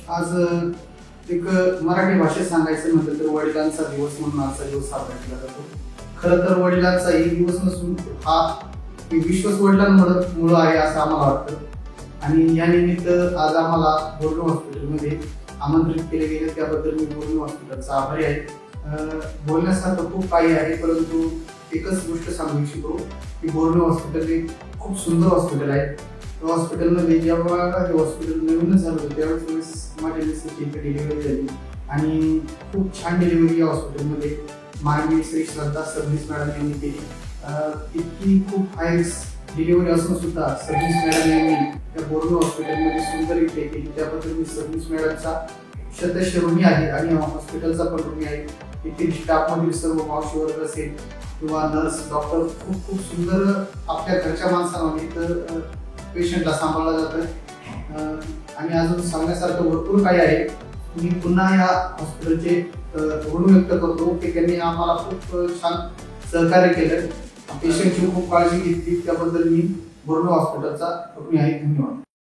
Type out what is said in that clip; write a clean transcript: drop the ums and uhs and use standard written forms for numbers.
आज एक मराठी भाषेत सांगायचं म्हटलं तर वडिलांचा दिवस म्हणून आजचा दिवस साजरा केला जातो। खरं तर वडिलांचा एक दिवस नसून हा विश्वच वडिलांमुळे आहे असं आम्हाला वाटतं। आणि या निमित्त आज आम्हाला बोर्नो हॉस्पिटलमध्ये आमंत्रित केले गेले, त्याबद्दल मी बोर्नो हॉस्पिटलचा आभारी आहे। बोलण्यासारखं खूप काही आहे, परंतु एकच गोष्ट सांगू इच्छितो की बोर्नो हॉस्पिटल हे खूप सुंदर हॉस्पिटल आहे। त्या हॉस्पिटलमध्ये जेव्हा हे हॉस्पिटल नवीनच झालं होतं त्यावेळेस माझ्या मिसेसची इथे डिलिव्हरी झाली आणि खूप छान डिलिव्हरी या हॉस्पिटलमध्ये माननीय श्री श्रद्धा सबनीस मॅडम यांनी केली। इतकी खूप हाय डिलिव्हरी असून सुद्धा सबनीस मॅडम यांनी त्या बोर्नो हॉस्पिटलमध्ये सुंदररित्या केली, त्याबद्दल मी सबनीस मॅडमचा शतश ऋणी आहे आणि हॉस्पिटलचा पण ऋणी आहे। येथील स्टाफमधील सर्व मावशी वर्ग असेल किंवा नर्स डॉक्टर खूप खूप सुंदर आपल्या घरच्या माणसांमध्ये तर पेशंटला सांभाळलं जातं। आणि अजून सांगण्यासारखं भरपूर काही आहे। मी पुन्हा या हॉस्पिटलचे ऋण व्यक्त करतो की त्यांनी आम्हाला खूप छान सहकार्य केलं, पेशंटची खूप काळजी घेतली, त्याबद्दल मी बोर्नो हॉस्पिटलचा ऋणी आहे। धन्यवाद।